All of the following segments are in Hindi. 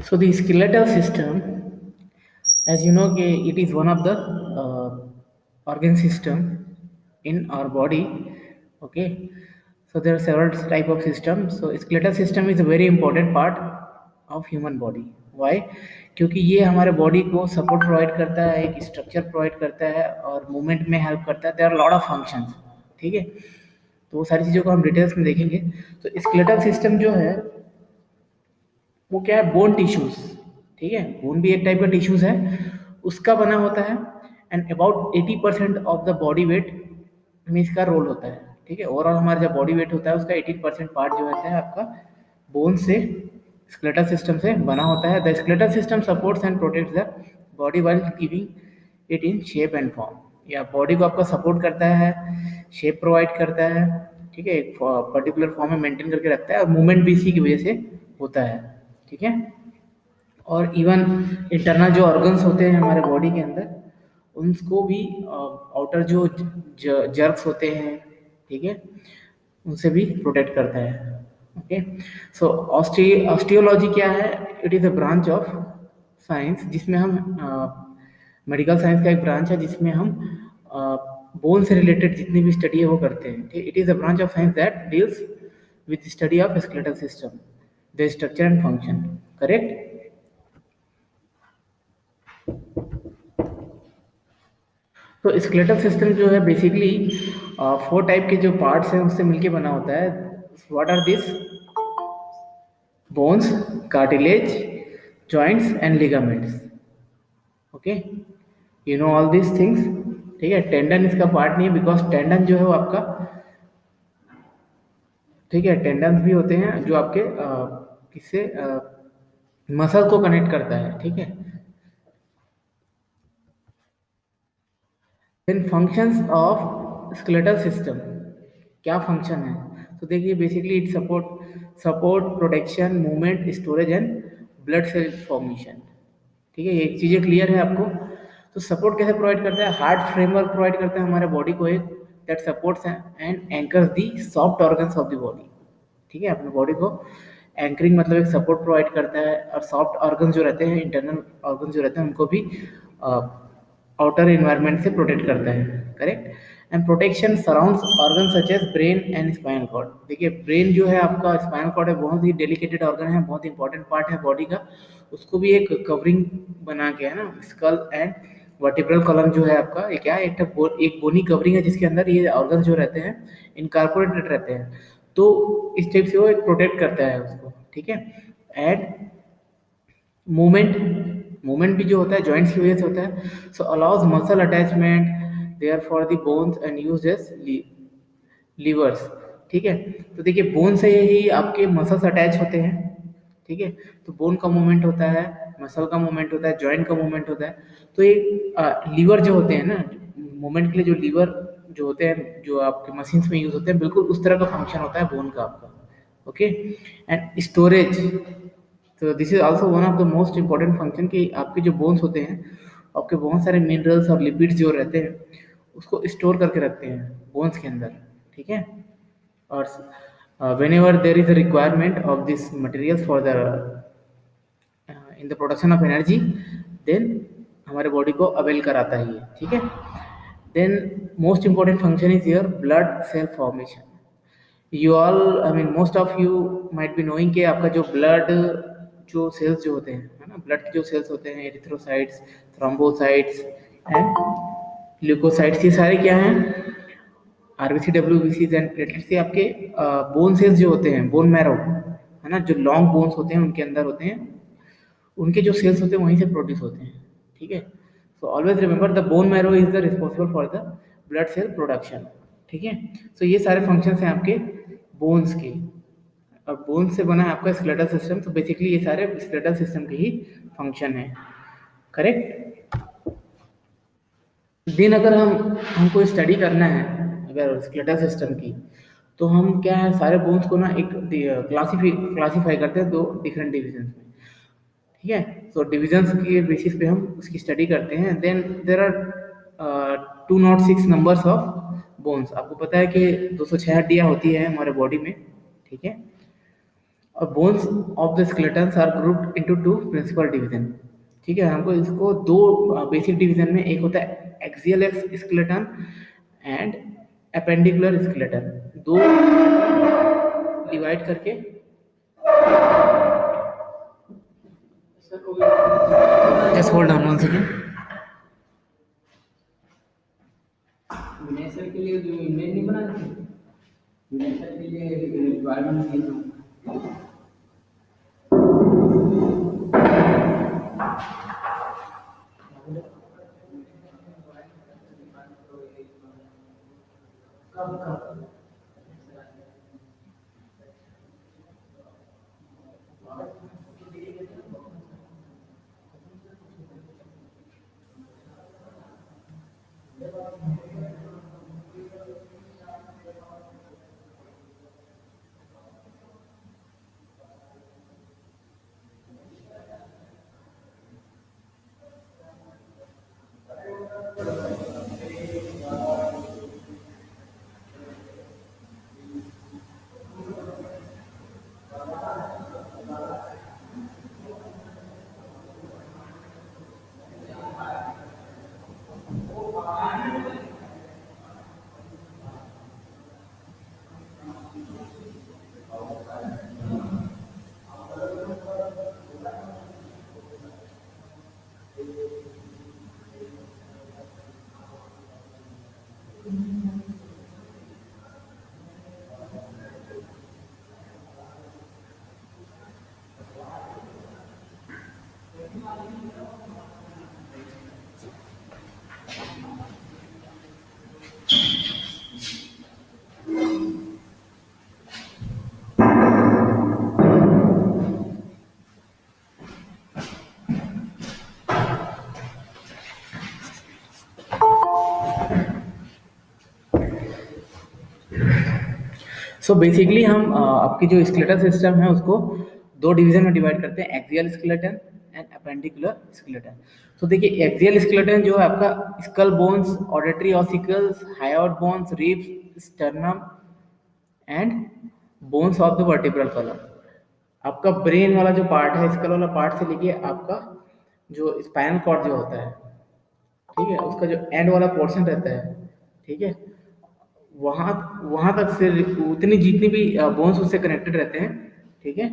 So the skeletal system, as you know, it is one of the organ system in our body. Okay, so there are several type of systems. So skeletal system is a very important part of human body. Why? क्योंकि ये हमारे बॉडी को सपोर्ट प्रोवाइड करता है, एक स्ट्रक्चर प्रोवाइड करता है और मूवमेंट में हेल्प करता है. There are lot of functions. ठीक है, तो वो सारी चीज़ों को हम डिटेल्स में देखेंगे. तो स्केलेटल सिस्टम जो है वो क्या है, बोन टिश्यूज. ठीक है, बोन भी एक टाइप का टिश्यूज है, उसका बना होता है. And about 80% of the body weight में इसका रोल होता है. ठीक है, ओवरऑल हमारा जब बॉडी वेट होता है उसका 18% पार्ट जो होता है आपका बोन से, स्केलेटल सिस्टम से बना होता है. The skeletal system supports and protects the body while giving it in shape and form. या बॉडी को आपका सपोर्ट करता है, शेप प्रोवाइड करता है. ठीक है, एक पर्टिकुलर फॉर्म में मेंटेन करके रखता है और मूवमेंट भी इसी की वजह से होता है. ठीक है, और इवन इंटरनल जो ऑर्गन्स होते हैं हमारे बॉडी के अंदर, उनको भी आउटर जो जर्क्स होते हैं, ठीक है, उनसे भी प्रोटेक्ट करता है. ओके, सो ऑस्टियोलॉजी क्या है? It is a branch of science जिसमें हम मेडिकल साइंस का एक ब्रांच है जिसमें हम बोन से रिलेटेड जितनी भी स्टडी है वो करते हैं. ठीक, it is a branch of science that deals with study of skeletal system, the structure and function. Correct. तो स्केलेटल सिस्टम जो है बेसिकली 4 टाइप के जो पार्ट्स हैं उससे मिलके बना होता है. What are this? Bones, cartilage, joints and ligaments. Okay, you know all this things. ठीक है, टेंडन इसका पार्ट नहीं है बिकॉज टेंडन जो है वो आपका, ठीक है, टेंडन्स भी होते हैं जो आपके किससे मसल को कनेक्ट करता है. ठीक है. Then functions of skeletal system, क्या फंक्शन है? तो देखिए basically it support protection, movement, storage and blood cell formation. ठीक है, ये चीज़ें क्लियर है आपको? तो सपोर्ट कैसे प्रोवाइड करता है? हार्ड फ्रेमवर्क प्रोवाइड करता है हमारे बॉडी को एक, that supports and anchors the soft organs of the body. ठीक है, अपने बॉडी को एंकरिंग मतलब एक सपोर्ट प्रोवाइड करता है, और सॉफ्ट ऑर्गन जो रहते हैं, इंटरनल ऑर्गन जो रहते हैं, उनको भी आउटर इन्वायरमेंट से प्रोटेक्ट करता है. Correct. And protection surrounds organ such as brain and spinal cord. देखिए ब्रेन जो है आपका, स्पाइनल कॉर्ड है, बहुत ही डेलिकेटेड ऑर्गन है, बहुत इंपॉर्टेंट पार्ट है बॉडी का. उसको भी एक कवरिंग बना के है ना, स्कल एंड वर्टिब्रल कॉलम जो है आपका, ये क्या है, एक बोनी कवरिंग है जिसके अंदर ये ऑर्गन जो रहते हैं इनकॉर्पोरेटेड रहते हैं. तो इस टाइप से वो एक प्रोटेक्ट करता है उसको. ठीक है. एंड मूवमेंट भी जो होता है जॉइंट्स की वजह से होता है. So allows muscle attachment there for the bones and use as levers. ठीक है, तो देखिए बोन से ही आपके मसल्स अटैच होते हैं. ठीक है, तो बोन का मूवमेंट होता है, मसल का मूवमेंट होता है, जॉइंट का मूवमेंट होता है. तो ये लीवर जो होते हैं ना, मूवमेंट के लिए जो लीवर जो होते हैं, जो आपके मशीन्स में यूज होते हैं, बिल्कुल उस तरह का फंक्शन होता है बोन का आपका. ओके. एंड स्टोरेज, तो this is also one of the most important function कि आपके जो बोन्स होते हैं, आपके बहुत सारे मिनरल्स और लिपिड्स जो रहते हैं उसको स्टोर करके रखते हैं बोन्स के अंदर. ठीक है, और whenever there is a requirement of these materials for the in the production of energy, then हमारे बॉडी को अवेल कराता है ये. ठीक है. then most important function is your blood cell formation. you all, I mean most of you might be knowing कि आपका जो ब्लड जो सेल्स जो होते हैं, है ना, ब्लड के जो सेल्स होते हैं, एरिथ्रोसाइट्स, थ्रोम्बोसाइट्स एंड ल्यूकोसाइट्स, ये सारे क्या हैं? RBC, WBC and platelets. से आपके बोन सेल्स जो होते हैं, बोन मैरो है ना, जो लॉन्ग बोन्स होते हैं उनके अंदर होते हैं, उनके जो सेल्स होते हैं वहीं से प्रोड्यूस होते हैं. ठीक है. So always remember the bone marrow is the responsible for the blood cell production. ठीक है. सो ये सारे फंक्शंस हैं आपके बोन्स के. और बोन से बना है आपका स्केलेटल सिस्टम, तो बेसिकली ये सारे स्केलेटल सिस्टम के ही फंक्शन है. करेक्ट. दिन अगर हमको स्टडी करना है अगर स्केलेटल सिस्टम की, तो हम क्या है, सारे बोन्स को ना एक क्लासीफाई करते हैं 2 डिफरेंट डिविजन्स में. ठीक है. तो डिविजन्स के बेसिस पे हम उसकी स्टडी करते हैं. Then there are 206 numbers of bones. आपको पता है कि 206 हड्डियाँ होती है हमारे बॉडी में. ठीक है. और bones of the skeletons are grouped into two principal division. ठीक है, हमको इसको दो बेसिक डिवीजन में, एक होता है axial skeleton and appendicular skeleton, दो डिवाइड करके। Just hold on 1 second. Nature के लिए जो इमेज नहीं बना थे, नेचर के लिए रिक्वायरमेंट थी तो सो बेसिकली हम आपकी जो स्केलेटल सिस्टम है उसको दो डिवीजन में डिवाइड करते हैं, axial skeleton and appendicular skeleton. तो देखिए एक्सियल स्केलेटन जो है आपका skull bones, auditory ossicles, hyoid bones, ribs, sternum and bones of the vertebral column. आपका ब्रेन वाला जो पार्ट है, स्कल वाला पार्ट से लेके आपका जो स्पाइनल कॉर्ड जो होता है, ठीक है, उसका जो एंड वाला पोर्शन रहता है, ठीक है, वहाँ वहाँ तक से उतनी जितनी भी बोन्स उससे कनेक्टेड रहते हैं, ठीक है,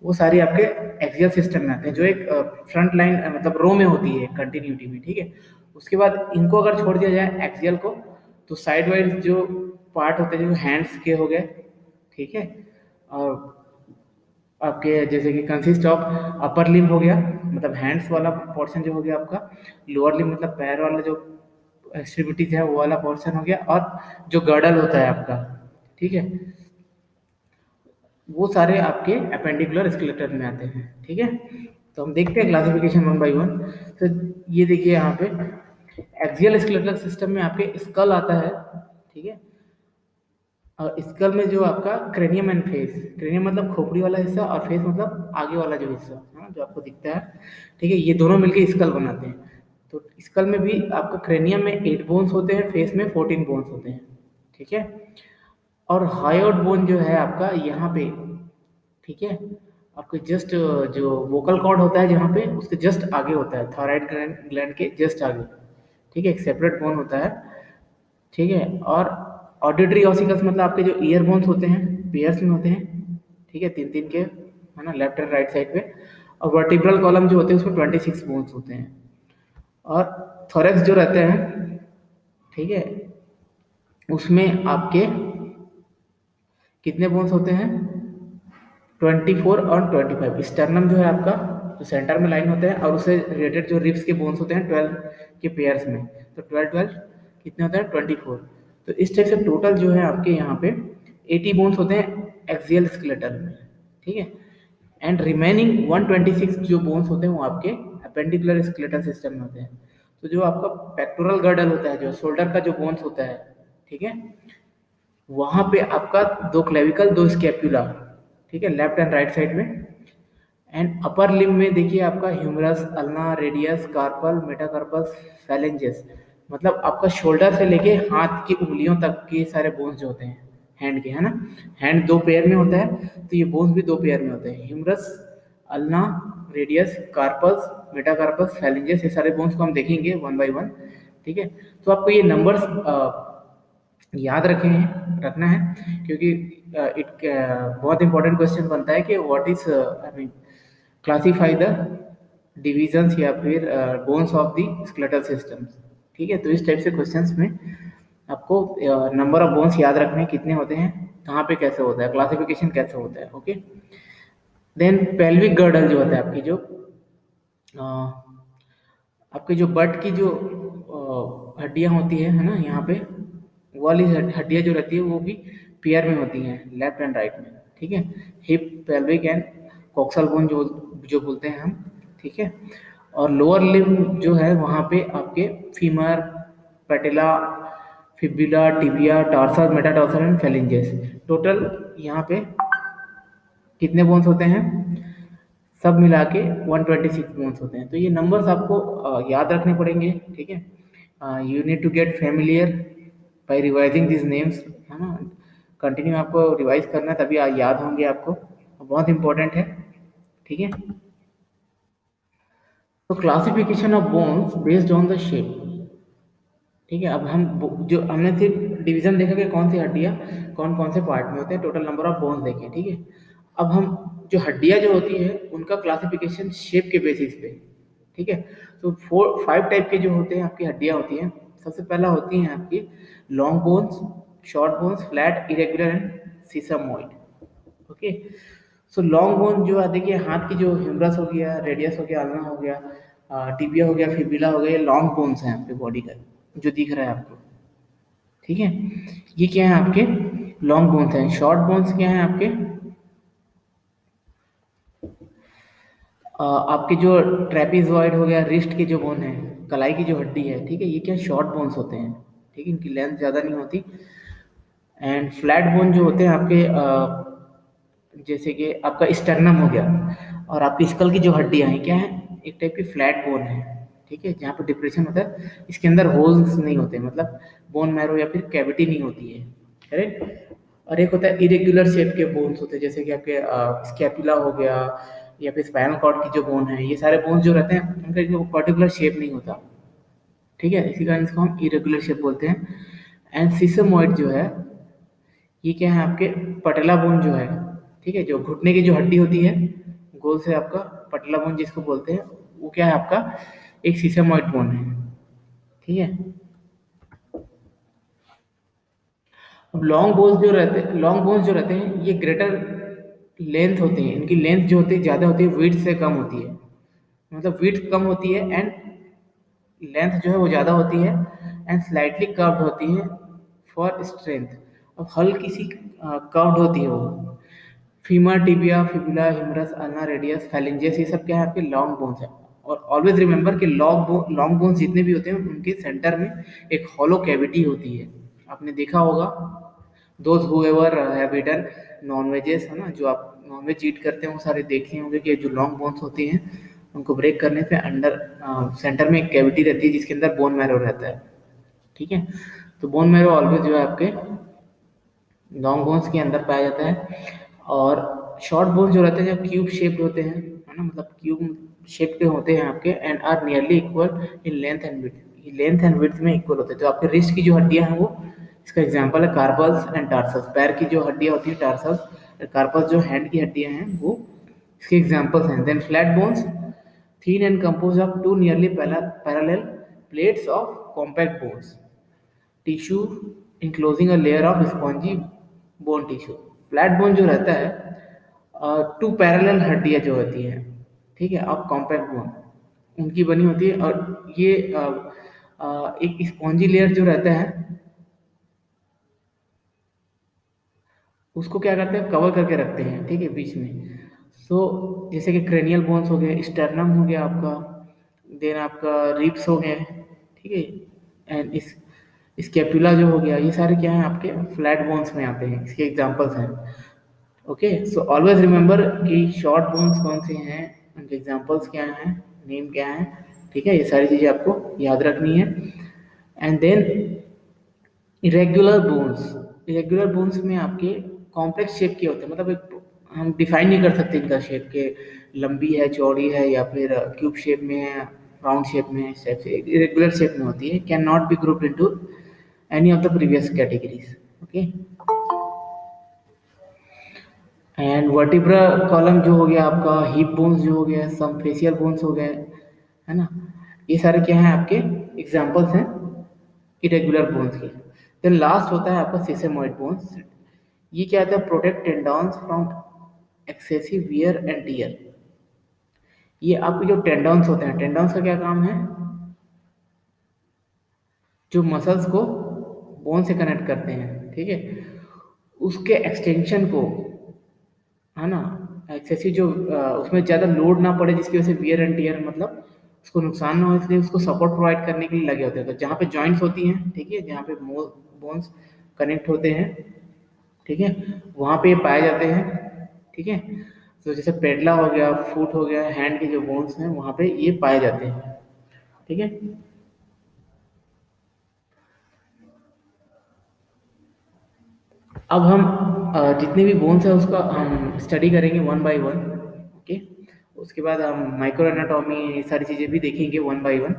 वो सारी आपके एक्सियल सिस्टम में आते हैं, जो एक फ्रंट लाइन मतलब रो में होती है कंटिन्यूटी में, ठीक है। उसके बाद इनको अगर छोड़ दिया जाए एक्सियल को, तो साइड वाइज जो पार्ट होते हैं, जो हैंड्स के हो गए, ठीक है, और आपके जैसे कि कंसिस्ट ऑफ अपर लिम्ब हो गया, मतलब हैंड्स वाला पोर्शन जो हो गया आपका, लोअर लिम्ब मतलब पैर वाला जो एक्सट्रीमिटीज है वो वाला पोर्शन हो गया, और जो गर्डल होता है आपका, ठीक है, वो सारे आपके अपेंडिकुलर स्केलेटन में आते हैं, ठीक है। तो हम देखते हैं क्लासिफिकेशन वन बाय वन। तो ये देखिए यहाँ पे एक्सियल स्केलेटल सिस्टम में आपके स्कल आता है, ठीक है, और स्कल में जो आपका क्रेनियम एंड फेस, क्रेनियम मतलब खोपड़ी वाला हिस्सा और फेस मतलब आगे वाला जो हिस्सा है ना, जो आपको दिखता है, ठीक है, ये दोनों मिलके स्कल बनाते हैं। तो स्कल में भी आपका क्रेनियम में 8 बोन्स होते हैं, फेस में 14 बोन्स होते हैं, ठीक है। और हायोइड बोन जो है आपका यहाँ पे, ठीक है, आपके जस्ट जो वोकल कॉर्ड होता है जहाँ पे, उसके जस्ट आगे होता है, थायराइड ग्लैंड के जस्ट आगे, ठीक है, एक सेपरेट बोन होता है, ठीक है। और ऑडिटरी ऑसिकल्स मतलब आपके जो ईयर बोन्स होते हैं, पेयर्स में होते हैं, ठीक है, 3-3 के, है ना, लेफ्ट एंड राइट साइड पे। और वर्टिब्रल कॉलम जो होते हैं उसमें 26 बोन्स होते हैं। और थोरेक्स जो रहते हैं, ठीक है, उसमें आपके कितने बोन्स होते हैं, 24 और 25। स्टर्नम जो है आपका, जो सेंटर में लाइन होते हैं, और उससे रिलेटेड जो रिब्स के बोन्स होते हैं 12 के पेयर्स में, तो 12 कितने होते हैं, 24। तो इस टाइप से टोटल जो है आपके यहाँ पे 80 बोन्स होते हैं एक्सियल स्केलेटन में, ठीक है। एंड रिमेनिंग 126 जो बोन्स होते हैं वो आपके अपेंडिकुलर स्केलेटल सिस्टम में होते हैं। तो जो आपका पेक्टोरल गर्डल होता है, जो शोल्डर का जो बोन्स होता है, ठीक है, वहां पे आपका 2 क्लेविकल 2 स्कैपुला, ठीक है, लेफ्ट एंड राइट साइड में। एंड अपर लिम्ब में देखिए आपका humerus, ulna, radius, carpal, metacarpus, phalanges, मतलब आपका शोल्डर से लेके हाथ की उंगलियों तक के सारे बोन्स जो होते हैं, हैंड के, है ना। हैंड 2 पेयर में होता है, तो ये बोन्स भी 2 पेयर में होते हैं। Humerus, ulna, radius, carpus, metacarpus, phalanges, ये सारे बोन्स को हम देखेंगे वन बाय वन, ठीक है। तो आपको ये नंबर्स याद रखना है, क्योंकि बहुत इंपॉर्टेंट क्वेश्चन बनता है कि what is I mean classify the divisions या फिर bones of the skeletal systems, ठीक है। तो इस टाइप से क्वेश्चंस में आपको नंबर ऑफ बोन्स याद रखने कितने होते हैं, कहाँ पे कैसे होता है, क्लासिफिकेशन कैसे होता है, ओके। देन पेल्विक गर्डल जो होता है आपकी जो आपके जो बट की जो हड्डियां होती है ना, यहाँ पे वो वाली हड्डियां जो रहती है वो भी पेयर में होती हैं, लेफ्ट एंड राइट में, ठीक है। Hip, pelvic and coxal bone जो जो बोलते हैं हम, ठीक है। और लोअर लिम्ब जो है वहाँ पे आपके femur, patella, fibula, tibia, tarsal, metatarsal and phalanges, total यहाँ पे कितने बोन्स होते हैं, सब मिला के 126 बोन्स होते हैं। तो ये नंबर्स आपको याद रखने पड़ेंगे, ठीक है। You need to get familiar by revising this names, है ना। कंटिन्यू आपको रिवाइज करना है, तभी याद होंगे आपको, बहुत इंपॉर्टेंट है, ठीक है। तो classification of bones based on the shape, ठीक है। अब हम जो हमने सिर्फ डिवीजन देखा कि कौन सी हड्डियाँ कौन कौन से पार्ट में होते हैं, टोटल नंबर ऑफ बोन्स देखे, ठीक है। अब हम जो हड्डियाँ जो होती है उनका क्लासिफिकेशन शेप के बेसिस पे, ठीक है। तो 5 टाइप के जो होते हैं आपकी हड्डियाँ होती हैं। सबसे पहला होती हैं आपकी long bones, short bones, flat, irregular and sesamoid, okay. So long bone जो है, देखिए हाथ की जो ह्यूमरस हो गया, रेडियस हो गया, अल्ना हो गया, टिबिया हो गया, फिबुला हो गया, ये लॉन्ग बोन्स हैं आपके बॉडी का जो दिख रहा है आपको, ठीक है। ये क्या है आपके लॉन्ग बोन्स हैं। शॉर्ट बोन्स क्या है आपके आपके जो ट्रेपीजॉइड हो गया, रिस्ट के जो बोन है, कलाई की जो हड्डी है, ठीक है, ये क्या शॉर्ट बोन्स होते हैं, ठीक है, इनकी लेंथ ज़्यादा नहीं होती। एंड फ्लैट बोन जो होते हैं आपके जैसे कि आपका स्टर्नम हो गया और आपकी स्कल की जो हड्डियां हैं क्या है, एक टाइप की फ्लैट बोन है, ठीक है, जहाँ पे डिप्रेशन होता है, इसके अंदर होल्स नहीं होते, मतलब बोन मैरो या फिर कैविटी नहीं होती है, करेक्ट। और एक होता है इरेगुलर शेप के बोन्स होते हैं, जैसे कि आपके स्कैपुला हो गया या फिर स्पाइनल कॉर्ड की जो बोन है, ये सारे बोन्स जो रहते हैं उनका जो पर्टिकुलर शेप नहीं होता, ठीक है, इसी कारण इसको हम इरेगुलर शेप बोलते हैं। एंड सिसमोइड जो है ये क्या है आपके पटला बोन जो है, ठीक है, जो घुटने की जो हड्डी होती है गोल से आपका पटला बोन जिसको बोलते हैं, वो क्या है आपका एक सिसमोइड बोन है, ठीक है। अब लॉन्ग बोन्स जो रहते हैं ये ग्रेटर लेंथ होते हैं, इनकी लेंथ जो होती है ज़्यादा होती है, विड्थ से कम होती है, मतलब विड्थ कम होती है एंड लेंथ जो है वो ज़्यादा होती है एंड स्लाइटली कर्व्ड होती है फॉर स्ट्रेंथ। अब हल्की सी कर्व्ड होती है वो। Femur, tibia, fibula, humerus, ulna, radius, phalanges, ये सब क्या है आपके लॉन्ग बोन्स है। और ऑलवेज रिमेंबर कि लॉन्ग बोन्स जितने भी होते हैं उनके सेंटर में एक हॉलो कैविटी होती है, आपने देखा होगा। Those whoever have eaten non vegs, है ना, जो आप नॉन वेज ईट करते हैं वो सारे देखे होंगे कि जो लॉन्ग बोन्स होती हैं उनको ब्रेक करने पे अंडर सेंटर में एक कैविटी रहती है जिसके अंदर बोन मैरो रहता है, ठीक है। तो बोन मैरो ऑलवेज जो है आपके लॉन्ग बोन्स के अंदर पाया जाता है। और शॉर्ट बोन्स जो रहते हैं जो क्यूब शेप्ड होते हैं, है ना, मतलब क्यूब शेप के होते हैं आपके and are nearly equal in length and width, ये लेंथ एंड विड्थ में इक्वल होते हैं। तो आपके रिस्ट की जो हड्डियां हैं वो इसका एग्जांपल है कार्पल्स एंड टार्सल्स, पैर की जो हड्डियां होती हैं टार्सल्स, कार्पल्स जो हैंड की हड्डियां हैं वो इसके एग्जांपल्स हैं। Then flat bones thin and composed of two nearly parallel plates of compact bones tissue enclosing a layer of spongy bone tissue। Flat bone जो रहता है टू पैरेलल हड्डियां जो होती हैं, ठीक है, अब कॉम्पैक्ट बोन उनकी बनी होती है और ये एक स्पॉन्जी लेयर जो रहता है उसको क्या करते हैं कवर करके रखते हैं, ठीक है, बीच में। सो जैसे कि क्रेनियल बोन्स हो गए, स्टर्नम हो गया आपका, देन आपका रिब्स हो गए, ठीक है, एंड इस स्कैपुला जो हो गया, ये सारे क्या हैं आपके फ्लैट बोन्स में आते हैं, इसके एग्जांपल्स हैं, ओके। सो ऑलवेज रिमेंबर कि शॉर्ट बोन्स कौन से हैं, उनके एग्जांपल्स क्या हैं, नेम क्या है, ठीक है, ये सारी चीज़ें आपको याद रखनी है। And then irregular bones, irregular bones में आपके कॉम्प्लेक्स शेप के होते हैं, मतलब एक हम डिफाइन नहीं कर सकते इनका शेप के लंबी है, चौड़ी है, या फिर क्यूब शेप में है, राउंड शेप में है, इस टाइप से इरेगुलर शेप में होती है, can not be grouped into any of the previous categories. Okay. And vertebra column जो हो गया आपका, हिप बोन्स जो हो गया, सम फेशियल बोन्स हो गए, है ना, ये सारे क्या हैं आपके एग्जांपल्स हैं इरेगुलर बोन्स के। देन लास्ट होता है आपका सीसेमोइड बोन्स। ये क्या होता है, protect tendons from excessive wear and tear. ये आपके जो टेंडॉन्स होते हैं, टेंडॉन्स का क्या काम है, जो मसल्स को बोन से कनेक्ट करते हैं, ठीक है, उसके एक्सटेंशन को, है ना, एक्सेसिव जो उसमें ज़्यादा लोड ना पड़े, जिसकी वजह से वियर एंड टियर मतलब उसको नुकसान ना हो, इसलिए उसको सपोर्ट प्रोवाइड करने के लिए लगे होते हैं। तो जहाँ पे जॉइंट्स होती हैं, ठीक है, जहाँ पे बोन्स कनेक्ट होते हैं, ठीक है, वहाँ पे ये पाए जाते हैं, ठीक है। तो जैसे पेडला हो गया, फुट हो गया, हैंड के जो बोन्स हैं वहाँ पे ये पाए जाते हैं, ठीक है। अब हम जितने भी बोन्स हैं उसका हम स्टडी करेंगे वन बाय वन। ओके। उसके बाद हम माइक्रो एनाटॉमी, ये सारी चीज़ें भी देखेंगे वन बाय वन।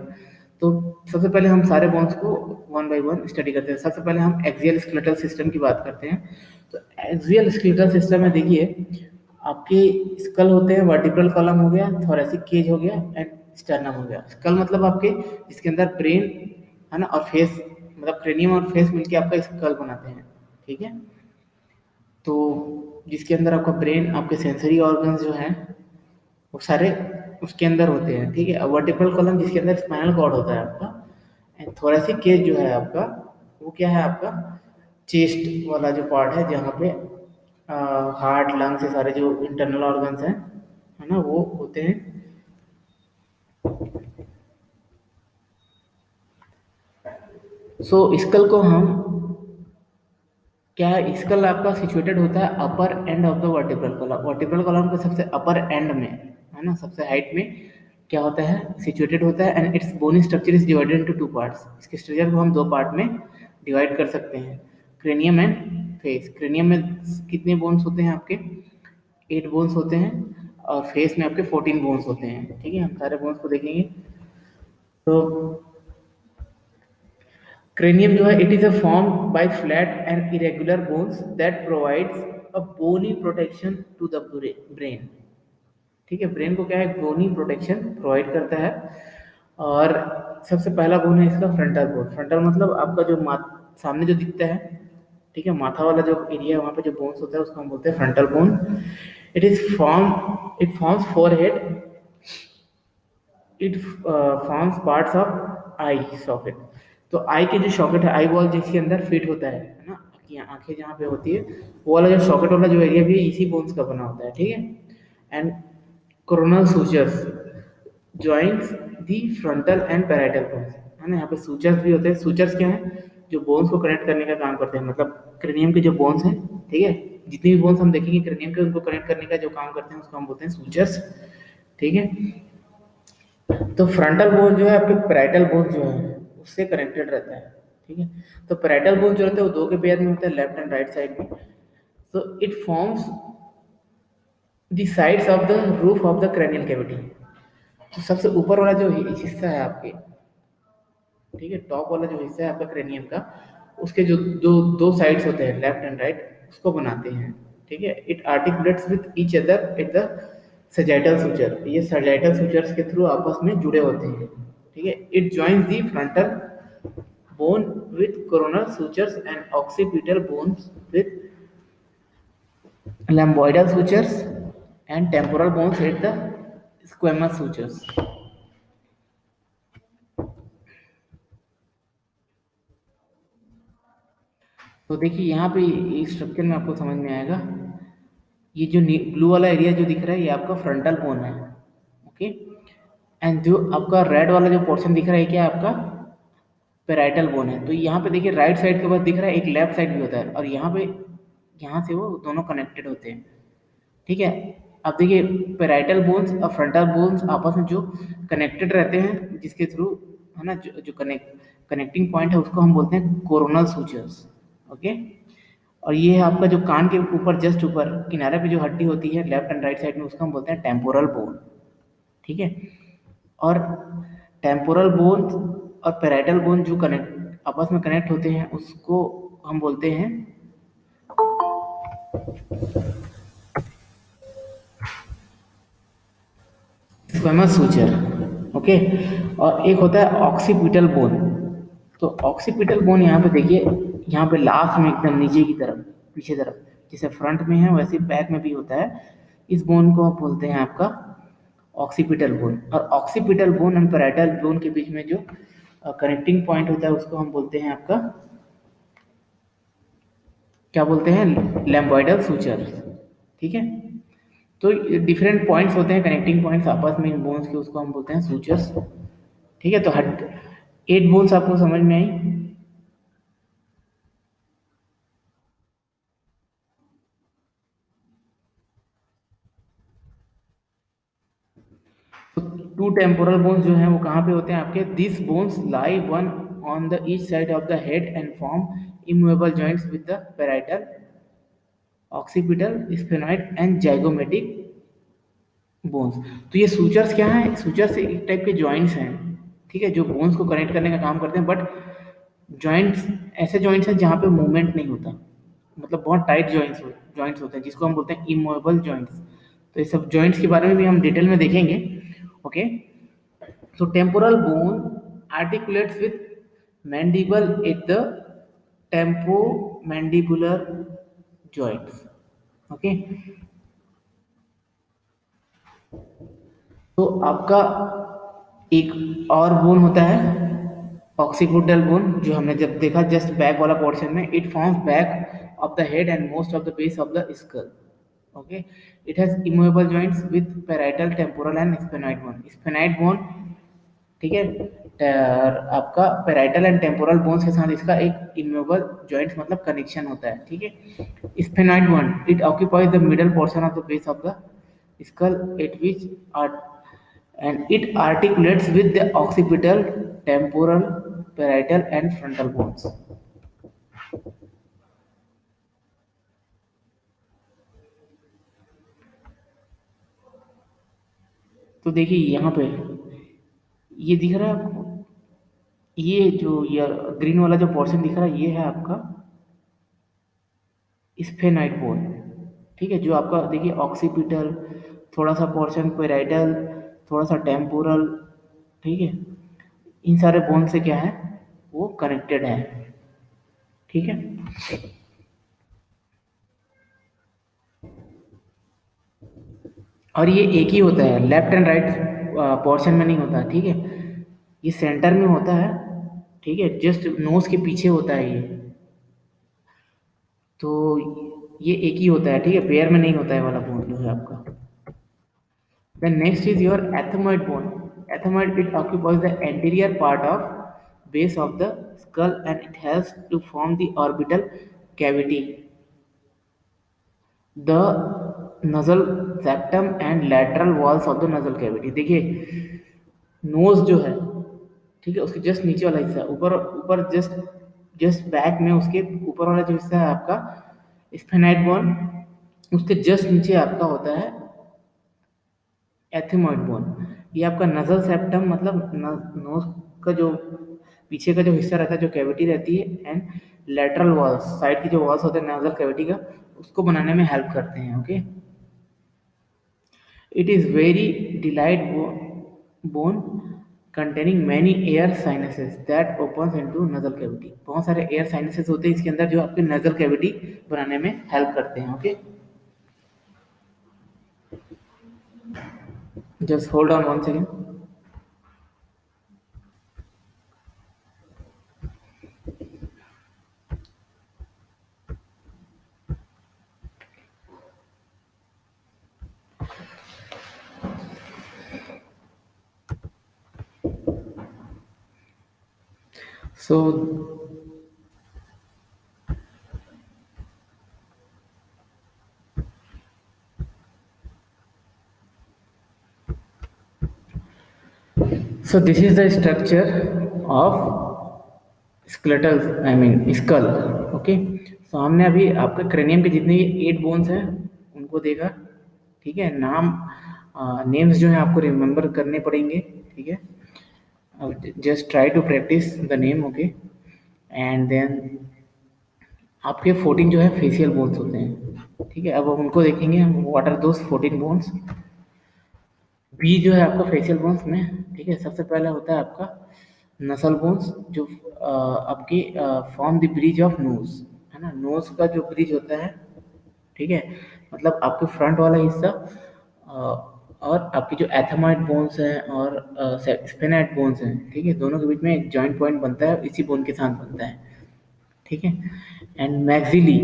तो सबसे पहले हम सारे बोन्स को वन बाय वन स्टडी करते हैं। सबसे पहले हम एक्सियल स्केलेटल सिस्टम की बात करते हैं। तो एक्सियल स्केलेटल सिस्टम में देखिए, आपके स्कल होते हैं, वर्टिब्रल कॉलम हो गया, थोरेसिक केज हो गया, एंड स्टर्नम हो गया। स्कल मतलब आपके जिसके अंदर ब्रेन, है ना, और फेस, मतलब क्रेनियम और फेस मिलके आपका स्कल बनाते हैं, ठीक है। तो जिसके अंदर आपका ब्रेन, आपके सेंसरी ऑर्गन्स जो हैं वो सारे उसके अंदर होते हैं, ठीक है। वर्टिब्रल कॉलम जिसके अंदर स्पाइनल कॉर्ड होता है आपका, एंड थोरेसिक केज जो है आपका, वो क्या है आपका, चेस्ट वाला जो पार्ट है, जहाँ पे हार्ट, लंग्स, ये सारे जो इंटरनल ऑर्गन्स हैं, है ना, वो होते हैं। सो स्कल को हम क्या है, स्कल आपका सिचुएटेड होता है upper end of the vertebral column. Vertebral column के सबसे अपर एंड में, है ना, सबसे हाइट में क्या होता है, सिचुएटेड होता है। And its bony structure is divided into two parts. इसके स्ट्रक्चर को हम दो पार्ट में डिवाइड कर सकते हैं, क्रेनियम एंड फेस। क्रेनियम में कितने बोन्स होते हैं आपके, 8 बोन्स होते हैं, और फेस में आपके 14 बोन्स होते हैं, ठीक है। हम सारे बोन्स को देखेंगे। तो cranium जो है, it is a formed by flat and irregular bones that provides a bony protection to the brain, ठीक है। ब्रेन को क्या है, बोनी प्रोटेक्शन प्रोवाइड करता है। और सबसे पहला बोन है इसका फ्रंटल बोन। फ्रंटल मतलब आपका जो सामने जो दिखता है, ठीक है, माथा वाला जो एरिया है, वहाँ पे जो बोन्स होता है उसको हम बोलते हैं frontal bone. It forms forehead, it forms parts of I socket. तो आई के जो सॉकेट है, आई बॉल जिसके अंदर फिट होता है ना, आंखें जहाँ पे होती है, वो वाला जो सॉकेट वाला जो एरिया भी इसी बोन्स का बना होता है, ठीक है। And coronal sutures joints the frontal and parietal bones, है ना। यहाँ पे सूचर्स भी होते हैं। सूचर्स क्या है, जो बोन्स को कनेक्ट करने का काम करते हैं, मतलब क्रेनियम के जो बोन्स हैं, ठीक है, जितनी भी बोन्स हम देखेंगे क्रेनियम के, उनको कनेक्ट करने का जो काम करते हैं उसको हम बोलते हैं सूचर्स, ठीक है। तो फ्रंटल बोन जो है आपके पैराइटल बोन जो है उससे कनेक्टेड रहता है, ठीक है। तो पैराइटल बोन जो रहता है वो दो के पेयर में होता है, लेफ्ट एंड राइट साइड में। तो it forms the sides of the roof of the cranial cavity. तो सबसे ऊपर वाला जो हिस्सा है आपके, ठीक है, टॉप वाला जो हिस्सा है आपका क्रेनियम का, उसके जो जो दो साइड्स होते हैं, लेफ्ट एंड राइट, उसको बनाते हैं, ठीक है। It articulates with each other at the sagittal suture. ये सजाइटल सूचर्स के थ्रू आपस में जुड़े होते हैं, ठीक है। It joins the frontal bone with coronal sutures and occipital bones with lamboidal sutures and temporal bones at the squamous sutures। तो देखिए यहाँ पे इस स्ट्रक्चर में आपको समझ में आएगा, ये जो ब्लू वाला एरिया जो दिख रहा है ये आपका फ्रंटल बोन है, ओके। एंड जो आपका रेड वाला जो पोर्शन दिख रहा है क्या है आपका पेराइटल बोन है। तो यहाँ पे देखिए राइट साइड के बाद दिख रहा है, एक लेफ्ट साइड भी होता है, और यहाँ पे, यहाँ से वो दोनों कनेक्टेड होते हैं, ठीक है। अब देखिए पेराइटल बोन्स और फ्रंटल बोन्स आपस में जो कनेक्टेड रहते हैं, जिसके थ्रू, है ना, जो कनेक्टिंग पॉइंट है उसको हम बोलते हैं कोरोनल सूचर्स, ओके। और ये है आपका जो कान के ऊपर जस्ट ऊपर किनारे पे जो हड्डी होती है लेफ्ट एंड राइट साइड में, उसको हम बोलते हैं टेम्पोरल बोन। ठीक है। और टेम्पोरल बोन और पैराइटल बोन जो कनेक्ट आपस में कनेक्ट होते हैं उसको हम बोलते हैं स्क्वेमस सूचर। ओके। और एक होता है ऑक्सीपिटल बोन। तो ऑक्सीपिटल बोन यहाँ पे देखिए, यहाँ पे लास्ट में एकदम नीचे की तरफ, पीछे तरफ, जैसे फ्रंट में है वैसे बैक में भी होता है। इस बोन को आप बोलते हैं आपका ऑक्सीपिटल बोन। और occipital bone and parietal bone के बीच में जो कनेक्टिंग पॉइंट होता है उसको हम बोलते हैं आपका, क्या बोलते हैं, लैम्बॉइडल सूचर। ठीक है। तो डिफरेंट पॉइंट्स होते हैं, कनेक्टिंग पॉइंट्स आपस में इन बोन्स के, उसको हम बोलते हैं सूचर्स। ठीक है। तो हट 8 बोन्स आपको समझ में आई। तो टू टेम्पोरल बोन्स जो हैं वो कहाँ पे होते हैं आपके, this bones lie one on the each side of the head and form immovable joints with the parietal, occipital, sphenoid and zygomatic bones. तो ये सूचर्स क्या हैं, सूचर्स एक टाइप के जॉइंट्स हैं। ठीक है। जो बोन्स को कनेक्ट करने का काम करते हैं, बट जॉइंट्स ऐसे जॉइंट्स हैं जहाँ पे मूवमेंट नहीं होता, मतलब बहुत टाइट जॉइंट्स होते हैं जिसको हम बोलते हैं इमूवेबल जॉइंट्स। तो ये सब जॉइंट्स के बारे में भी हम डिटेल में देखेंगे। Okay. So temporal bone articulates with mandible at the temporomandibular joints. Okay. तो आपका एक और बोन होता है ऑक्सीपिटल बोन, जो हमने जब देखा जस्ट बैक वाला पोर्शन में, it forms back of the head and most of the base of the skull. Okay. It has immovable joints with parietal, temporal and sphenoid bone. Sphenoid bone, ठीक है, आपका पैराइटल एंड टेम्पोरल बोन्स के साथ इसका एक इमूवेबल जॉइंट्स मतलब कनेक्शन होता है। ठीक है। Sphenoid bone, it occupies the middle portion of the base of the skull at which are and it articulates with the occipital, temporal, parietal and frontal bones. तो देखिए यहाँ पे ये दिख रहा है आपको, ये जो ये ग्रीन वाला जो पोर्शन दिख रहा है ये है आपका स्फेनॉइड बोन। ठीक है। जो आपका देखिए ऑक्सीपिटल, थोड़ा सा पोर्शन पैराइटल, थोड़ा सा टेम्पोरल, ठीक है, इन सारे बोन से क्या है वो कनेक्टेड है। ठीक है। और ये एक ही होता है, लेफ्ट एंड राइट पोर्शन में नहीं होता। ठीक है। ये सेंटर में होता है। ठीक है। जस्ट नोज के पीछे होता है ये। तो ये एक ही होता है। ठीक है। पेयर में नहीं होता है वाला बोन जो है आपका। Then next is your ethmoid bone. Ethmoid, it occupies the anterior part of base of the skull and it has to form the orbital cavity, the nasal septum and lateral walls of the nasal cavity. देखिए नोज जो है, ठीक है, उसके जस्ट नीचे वाला हिस्सा, ऊपर ऊपर जस्ट जस्ट बैक में उसके ऊपर वाला जो हिस्सा है आपका स्फेनाइड बोन, उसके जस्ट नीचे आपका होता है एथिमोइड बोन। ये आपका नजल सेप्टम मतलब नोज का जो पीछे का जो हिस्सा रहता है, जो कैविटी रहती है, एंड लेटरल वॉल्स, साइड की जो वॉल्स होते हैं नजल कैविटी का, उसको बनाने में हेल्प करते हैं। Okay. It is very delight bone containing many air sinuses that opens into nasal cavity. बहुत सारे एयर साइनसेस होते हैं इसके अंदर जो आपके नजल कैविटी बनाने में हेल्प करते हैं। Okay. Just hold on 1 second. So this is the structure of skeletal, I mean skull. Okay. So सो हमने अभी आपके क्रेनियम के जितने भी 8 बोन्स हैं उनको देखा, ठीक है। नेम्स जो है आपको रिमेम्बर करने पड़ेंगे, ठीक है। अब just try to practice the name, okay. And then आपके 14 जो है फेशियल बोन्स होते हैं, ठीक है। अब हम उनको देखेंगे, हम व्हाट आर दोस 14 बोन्स। बी जो है आपका फेशियल बोन्स में, ठीक है, सबसे पहला होता है आपका नसल बोन्स, जो आपकी form the bridge of nose, है ना। नोज का जो ब्रिज होता है, ठीक है, मतलब आपके फ्रंट वाला हिस्सा, और आपकी जो एथमाइड बोन्स हैं और स्फेनाइड बोन्स हैं, ठीक है, दोनों के बीच में एक जॉइंट पॉइंट बनता है, इसी बोन के साथ बनता है, ठीक है। And maxillary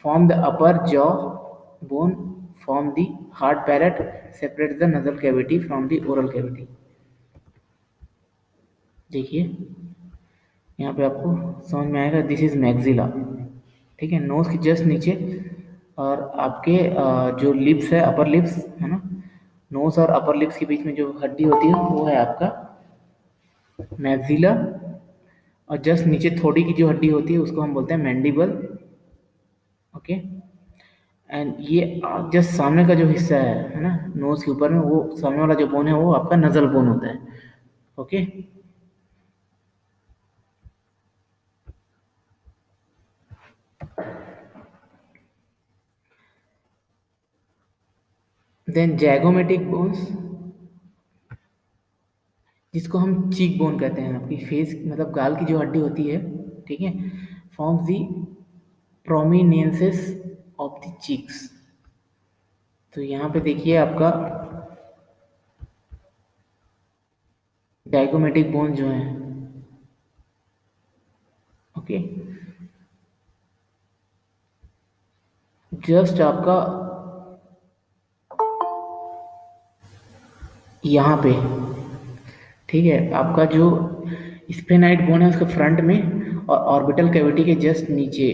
form the upper jaw bone, form the hard palate, separate the nasal cavity from the oral cavity. देखिए यहाँ पे आपको समझ में आएगा, दिस इज मैक्सिला, ठीक है, नोज के जस्ट नीचे। और आपके जो लिप्स है, अपर लिप्स, है ना, नोज और अपर लिप्स के बीच में जो हड्डी होती है वो है आपका मैक्सिला। और जस्ट नीचे थोड़ी की जो हड्डी होती है उसको हम बोलते हैं मैंडिबल, ओके। एंड ये जस्ट सामने का जो हिस्सा है ना, नोज के ऊपर में, वो सामने वाला जो बोन है वो आपका नजल बोन होता है, ओके। देन जैगोमेटिक बोन्स, जिसको हम चीक बोन कहते हैं, आपकी फेस मतलब गाल की जो हड्डी होती है, ठीक है, forms the prominences of the cheeks. तो यहाँ पे देखिए आपका डायगोमेटिक बोन जो है, ओके, जस्ट आपका यहाँ पे, ठीक है, आपका जो स्फेनाइड बोन है उसके फ्रंट में और ऑर्बिटल कैविटी के जस्ट नीचे,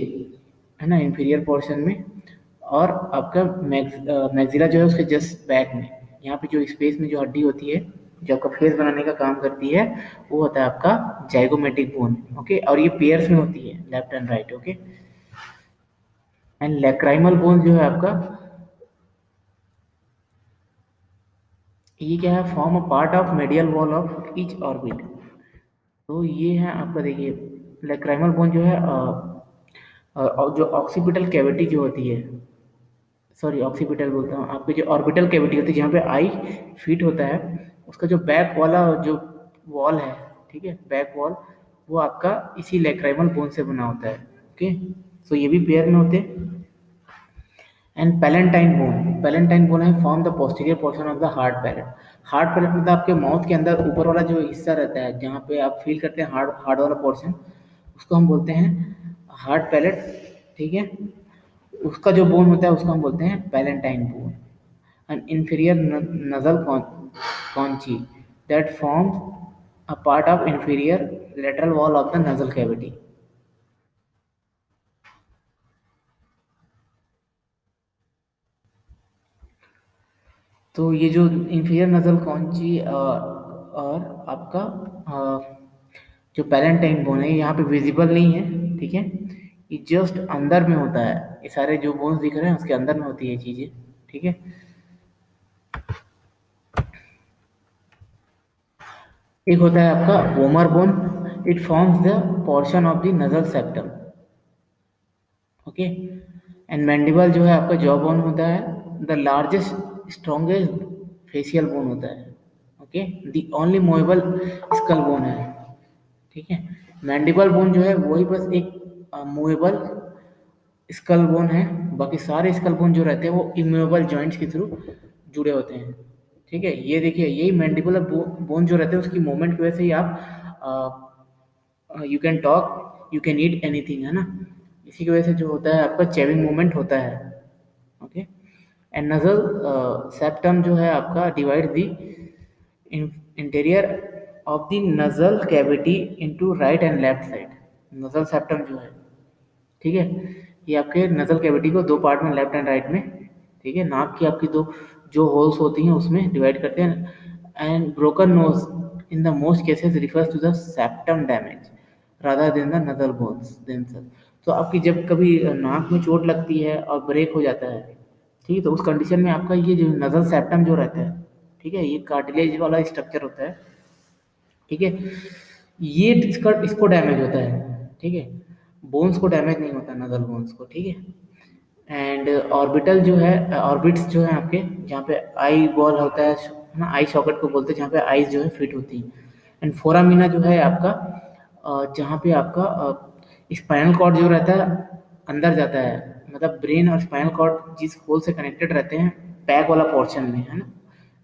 है ना, इंफीरियर पोर्शन में। और आपका मैक्सिला जो है उसके जस्ट बैक में, यहाँ पे जो स्पेस में जो हड्डी होती है जो आपका फेस बनाने का काम करती है, वो होता है आपका जाइगोमेटिक बोन, ओके। और ये पेयर्स में होती है, left and right, okay. And lacrimal bone जो है आपका, ये क्या है, form a part of medial wall of each orbit. तो ये है आपका, देखिए लैक्राइमल बोन जो है और जो ऑक्सीपिटल कैविटी जो होती है, सॉरी ऑक्सीपिटल बोलता हूँ, आपकी जो ऑर्बिटल कैविटी होती है जहाँ पे आई फिट होता है, उसका जो बैक वाला जो वॉल है, ठीक है, बैक वॉल, वो आपका इसी लैक्राइमल बोन से बना होता है, ओके। सो ये भी पेयर में होते हैं। एंड पैलेंटाइन बोन है form the posterior portion of the hard palate. Hard palate मतलब आपके माउथ के अंदर ऊपर वाला जो हिस्सा रहता है जहाँ पे आप फील करते हैं हार्ड हार्ड वाला पोर्शन, उसको हम बोलते हैं हार्ड पैलेट, ठीक है। उसका जो बोन होता है उसको हम बोलते हैं palatine bone. And inferior nasal conchae that forms a part of inferior lateral wall of the nasal cavity. तो ये जो इंफीरियर नजल कॉन्ची और आपका जो पैलेंटाइन बोन है, यहाँ पे विजिबल नहीं है, ठीक है, ये जस्ट अंदर में होता है, ये सारे जो बोन्स दिख रहे हैं उसके अंदर में होती है ये चीजें, ठीक है। एक होता है आपका vomer bone, it forms the portion of the nasal septum, okay. And mandible जो है आपका जॉ बोन होता है, the largest strongest facial bone होता है, okay, the only movable skull bone है, ठीक है। मैंडिबल बोन जो है वही बस एक मूवेबल स्कल बोन है, बाकी सारे स्कल बोन जो रहते हैं वो इमूवेबल जॉइंट्स के थ्रू जुड़े होते हैं, ठीक है। ये देखिए यही मैंडिबुलर बोन जो रहते हैं उसकी मूवमेंट की वजह से ही आप you can talk, you can eat anything, है ना। इसी की वजह से जो होता है आपका चेविंग मूवमेंट होता है, ओके। एंड नजल सेप्टम जो है आपका divide the interior of the nasal cavity into right and left side. Nasal septum जो है, ठीक है, ये आपके नजल कैविटी को दो पार्ट में, लेफ्ट एंड राइट में, ठीक है, नाक की आपकी दो जो होल्स होती हैं उसमें डिवाइड करते हैं। And broken nose in the most cases refers to the septum damage rather than the nasal bones themself. तो आपकी जब कभी नाक में चोट लगती है और ब्रेक हो जाता है, ठीक है, तो उस कंडीशन में आपका ये जो नजल सेप्टम जो रहता है, ठीक है, ये कार्टिलेज वाला स्ट्रक्चर होता है, ठीक है, ये इसको डैमेज होता है, ठीक है, बोन्स को डैमेज नहीं होता, नजल बोन्स को, ठीक है। एंड ऑर्बिटल जो है, ऑर्बिट्स जो है आपके, जहाँ पे आई बॉल होता है ना, आई सॉकेट को बोलते हैं, जहाँ पे आईज जो है फिट होती है। एंड फोरामिना जो है आपका, जहाँ पे आपका स्पाइनल कॉर्ड जो रहता है अंदर जाता है, मतलब ब्रेन और स्पाइनल कॉर्ड जिस होल से कनेक्टेड रहते हैं, बैक वाला पोर्शन में, है ना,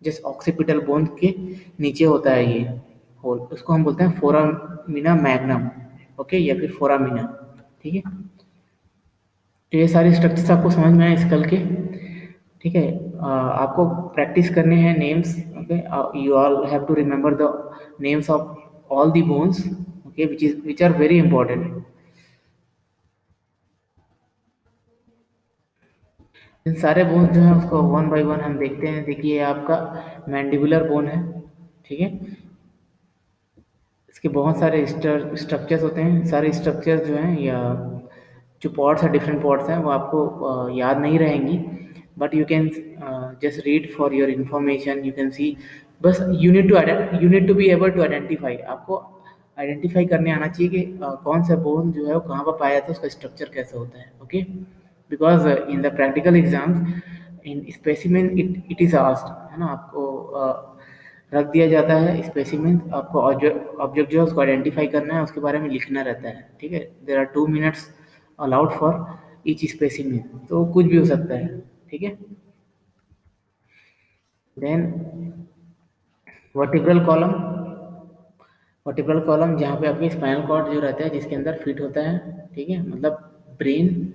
जिस ऑक्सीपिटल बोन के नीचे होता है ये होल, उसको हम बोलते हैं फोरामिना मैग्नम, ओके, या फिर फोरामिना, ठीक है। तो ये सारे स्ट्रक्चर्स आपको समझ में आए स्कल के, ठीक है। आपको प्रैक्टिस करने हैं names, okay, you all have to remember the names of all the bones, okay, which are very important. इन सारे बोन्स जो हैं उसको वन बाय वन हम देखते हैं। देखिए आपका मैंडिबुलर बोन है, ठीक है, इसके बहुत सारे स्ट्रक्चर्स होते हैं। सारे स्ट्रक्चर्स जो हैं, या जो पॉट्स हैं, डिफरेंट पॉट्स हैं, वो आपको याद नहीं रहेंगी, but you can just read for your information, you can see. बस you need to be able to identify, आपको आइडेंटिफाई करने आना चाहिए कि कौन सा बोन जो है वो कहाँ पर पाया जाता है, उसका स्ट्रक्चर कैसे होता है, okay. Because in the practical exams in specimen it is asked, है ना, आपको रख दिया जाता है स्पेसिमेन, आपको ऑब्जेक्ट जो है उसको आइडेंटिफाई करना है, उसके बारे में लिखना रहता है, ठीक है। There are 2 minutes allowed for each specimen, तो कुछ भी हो सकता है, ठीक है। Then vertebral column, vertebral column जहाँ पे आपके स्पाइनल कॉर्ड जो रहता है जिसके अंदर फिट होता है, ठीक है, मतलब ब्रेन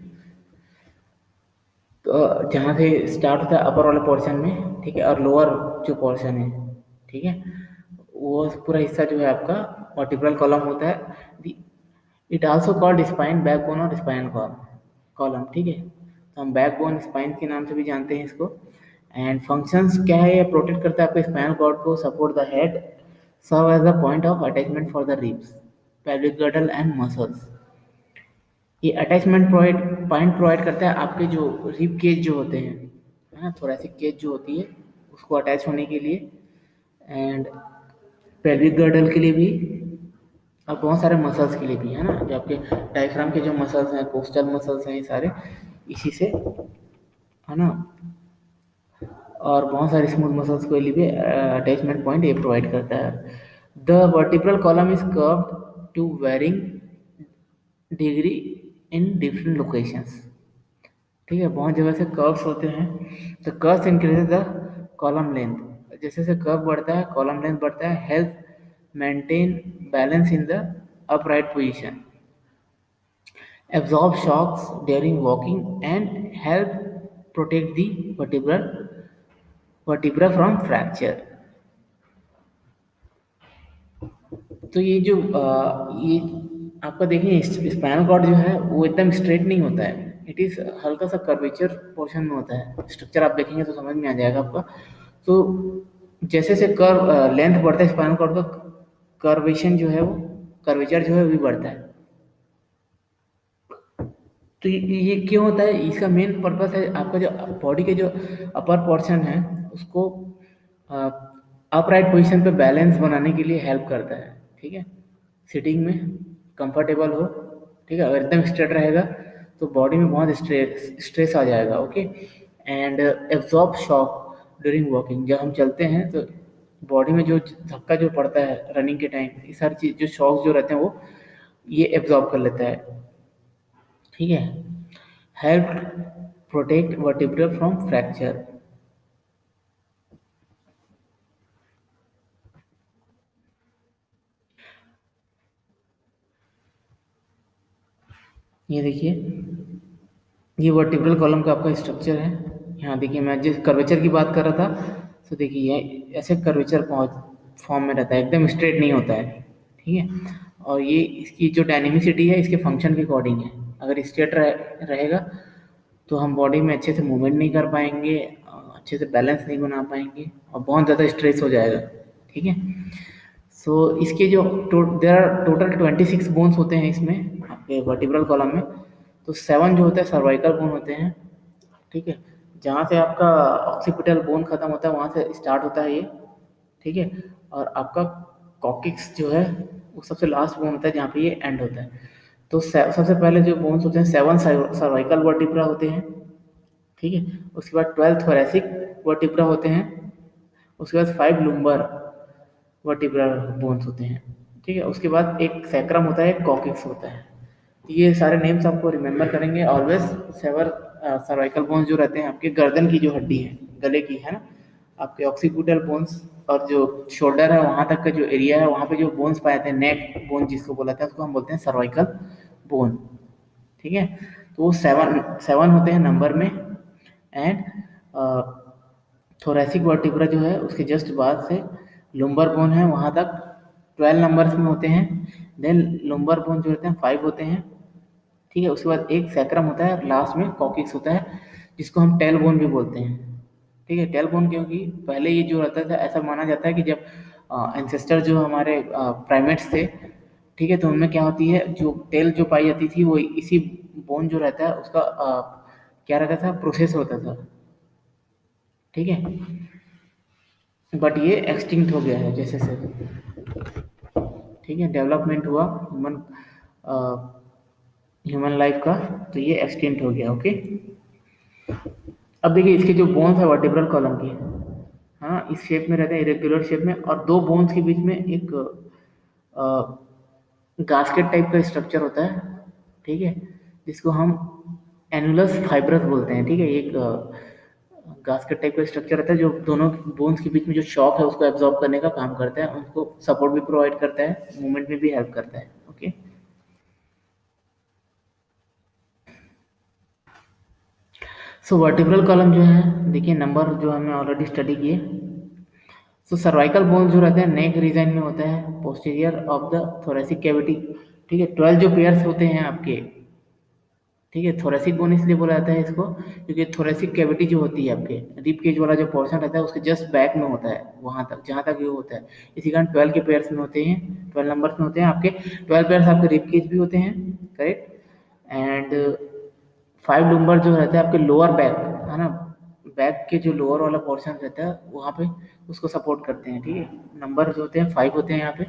जहाँ से स्टार्ट होता है अपर वाले पोर्शन में, ठीक है, और लोअर जो पोर्शन है, ठीक है, वो पूरा हिस्सा जो है आपका वर्टिब्रल कॉलम होता है। It also called spine, backbone और स्पाइन कॉलम, ठीक है। तो हम बैकबोन स्पाइन के नाम से भी जानते हैं इसको। एंड फंक्शंस क्या है, ये प्रोटेक्ट करता है आपके स्पाइनल कॉर्ड को, support the head, serve as the point of attachment for the ribs, pelvic girdle and muscles. ये अटैचमेंट पॉइंट प्रोवाइड करता है आपके जो रिब केज जो होते हैं, है ना, थोरैसिक केज जो होती है उसको अटैच होने के लिए, एंड पेल्विक गर्डल के लिए भी, और बहुत सारे मसल्स के लिए भी, है ना, जो आपके डायफ्राम के जो मसल्स हैं, कोस्टल मसल्स हैं, ये सारे इसी से, है ना, और बहुत सारे स्मूथ मसल्स के लिए भी अटैचमेंट पॉइंट ये प्रोवाइड करता है। The vertebral column is curved to varying degree in different locations, ठीक है, बहुत जगह से कर्व्स होते हैं, तो curves increase the column length, जैसे जैसे कर्व बढ़ता है कॉलम लेंथ बढ़ता है, help maintain balance in the upright position, absorb shocks during walking and help protect the vertebra from fracture। तो ये जो ये आपका देखिए स्पाइनल कॉर्ड जो है वो एकदम स्ट्रेट नहीं होता है, इट इज हल्का सा कर्वेचर पोर्शन में होता है। स्ट्रक्चर आप देखेंगे तो समझ में आ जाएगा आपका। तो जैसे जैसे कर्व लेंथ बढ़ता है स्पाइनल कॉर्ड का, कर्वेशन जो है वो कर्वेचर जो है वो भी बढ़ता है। तो ये क्यों होता है, इसका मेन पर्पस है आपका जो बॉडी के जो अपर पोर्शन है उसको अपराइट पोजीशन पे बैलेंस बनाने के लिए हेल्प करता है, ठीक है, सिटिंग में कंफर्टेबल हो, ठीक है। अगर एकदम स्ट्रेट रहेगा तो बॉडी में बहुत स्ट्रेस आ जाएगा, okay. And absorb shock during walking, जब हम चलते हैं तो बॉडी में जो धक्का जो पड़ता है रनिंग के टाइम, ये सारी चीज जो शॉक जो रहते हैं वो ये एब्जॉर्ब कर लेता है, ठीक है। Help protect vertebra from fracture. ये देखिए, ये वर्टिब्रल कॉलम का आपका स्ट्रक्चर है। यहाँ देखिए, मैं जिस कर्वेचर की बात कर रहा था, तो देखिए ये ऐसे कर्वेचर फॉर्म में रहता है, एकदम स्ट्रेट नहीं होता है, ठीक है। और ये इसकी जो डायनेमिसिटी है इसके फंक्शन के अकॉर्डिंग है। अगर स्ट्रेट रहेगा तो हम बॉडी में अच्छे से मूवमेंट नहीं कर पाएंगे, अच्छे से बैलेंस नहीं बना पाएंगे और बहुत ज़्यादा स्ट्रेस हो जाएगा, ठीक है। सो इसके जो देयर आर टोटल 26 बोन्स होते हैं इसमें आपके वर्टिब्रल कॉलम में। तो 7 जो होता है सर्वाइकल बोन होते हैं, ठीक है, जहाँ से आपका ऑक्सीपिटल बोन खत्म होता है वहाँ से स्टार्ट होता है ये, ठीक है, और आपका कॉकिक्स जो है वो सबसे लास्ट बोन होता है जहाँ पे ये एंड होता है। तो सबसे पहले जो बोन्स होते हैं 7 सर्वाइकल वर्टिब्रा होते हैं, ठीक है, उसके बाद 12 थोरैसिक वर्टिब्रा होते हैं, उसके बाद 5 लुम्बर वर्टिब्रा बोन्स होते हैं, ठीक है, उसके बाद एक सैक्रम होता है, एक कॉकिक्स होता है। तो ये सारे नेम्स आपको रिमेंबर करेंगे ऑलवेज। सेवर सर्वाइकल बोन्स जो रहते हैं आपके गर्दन की जो हड्डी है, गले की है ना, आपके ऑक्सीपिटल बोन्स और जो शोल्डर है वहाँ तक का जो एरिया है वहाँ पे जो बोन्स पाए जाते हैं, नेक बोन जिसको बोला जाता है उसको हम बोलते हैं सर्वाइकल बोन, ठीक है। तो वो 7 होते हैं नंबर में। एंड थोरैसिक वर्टिब्रा जो है उसके जस्ट बाद से लुम्बर बोन है वहाँ तक 12 नंबर्स में होते हैं। देन लुम्बर बोन जो होते हैं 5 होते हैं, ठीक है, उसके बाद एक सैक्रम होता है, लास्ट में कॉकिक्स होता है जिसको हम टेल बोन भी बोलते हैं, ठीक है। टेल बोन क्योंकि पहले ये जो रहता था ऐसा माना जाता है कि जब एंसेस्टर जो हमारे प्राइमेट्स थे, ठीक है, तो उनमें क्या होती है जो टेल जो पाई जाती थी वो इसी बोन जो रहता है उसका क्या रहता था, प्रोसेस होता था, ठीक है। बट ये एक्सटिंक्ट हो गया है जैसे से, ठीक है, डेवलपमेंट हुआ ह्यूमन लाइफ का, तो ये एक्सटिंक्ट हो गया, ओके। अब देखिए इसके जो बोन्स है वर्टिब्रल कॉलम की, हाँ, इस शेप में रहते हैं, इरेगुलर शेप में, और दो बोन्स के बीच में एक गास्केट टाइप का स्ट्रक्चर होता है, ठीक है, जिसको हम एनुलस फाइब्रस बोलते हैं, ठीक है। एक गास्केट टाइप का स्ट्रक्चर रहता है जो दोनों बोन्स के बीच में जो शॉक है उसको एब्जॉर्ब करने का काम करता है, उनको सपोर्ट भी प्रोवाइड करता है, मूवमेंट में भी हेल्प करता है, ओके। सो वर्टिब्रल कॉलम जो है देखिए नंबर जो हमने ऑलरेडी स्टडी किए। सो सर्वाइकल बोन जो रहते हैं नेक रीजन में होता है, posterior of the thoracic cavity, ठीक है। 12 जो पेयर्स होते हैं आपके, ठीक है, थोरेसिक बोन इसलिए बोला जाता है इसको क्योंकि थोरेसिक कैविटी जो होती है आपके रिब केज वाला जो पोर्शन रहता है उसके जस्ट बैक में होता है, वहां तक जहां तक ये होता है, इसी कारण 12 के पेयर्स में होते हैं, 12 नंबर्स में होते हैं आपके। 12 पेयर्स आपके रिब केज भी होते हैं, करेक्ट। एंड 5 नंबर जो रहता है आपके लोअर बैक, है ना, बैक के जो लोअर वाला पोर्शन रहता है वहाँ पे उसको सपोर्ट करते हैं, ठीक है। नंबर जो होते हैं 5 होते हैं यहाँ पे।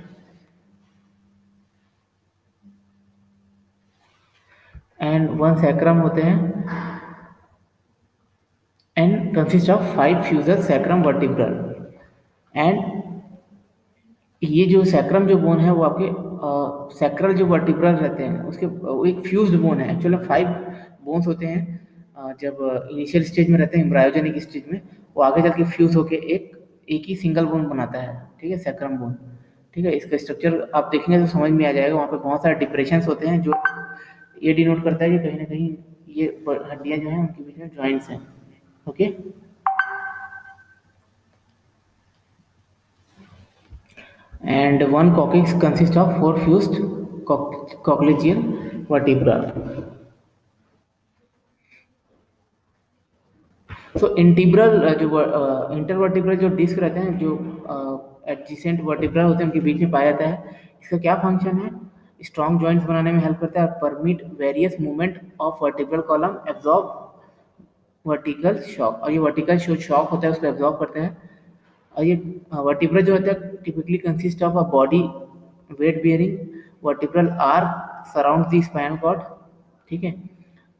एंड 1 सैक्रम होते हैं and consist of 5 fused sacrum vertebral. And ये जो सैक्रम जो बोन है वो आपके सैक्रल जो वर्टिब्रल रहते हैं उसके वो एक फ्यूज्ड बोन है, एक्चुअली 5 बोन्स होते हैं। जब इनिशियल स्टेज में रहते हैं एम्ब्रायोजेनिक स्टेज में, वो आगे चल के फ्यूज होके एक ही सिंगल बोन बनाता है, ठीक है, सैक्रम बोन, ठीक है। इसका स्ट्रक्चर आप देखेंगे तो समझ में आ जाएगा, वहाँ पे बहुत सारे डिप्रेशंस होते हैं जो ये डिनोट करता है कि कहीं ना कहीं ये हड्डियाँ जो हैं उनके बीच में जॉइंट्स हैं, okay. And one coccyx consists of 4 fused coccygeal vertebra. So इंटीब्रल जो इंटरवर्टिब्रल जो डिस्क रहते हैं जो एडजेसेंट वर्टिब्रा होते हैं उनके बीच में पाया जाता है, इसका क्या फंक्शन है, स्ट्रॉन्ग जॉइंट्स बनाने में हेल्प करता है, permit various movement of vertebral column absorb vertical shock, और ये वर्टिकल शॉक होता है उसको एब्जॉर्ब करता है। और ये वर्टिब्रा जो होता है typically consist of a body weight bearing vertebral arch surround the spinal cord, ठीक है।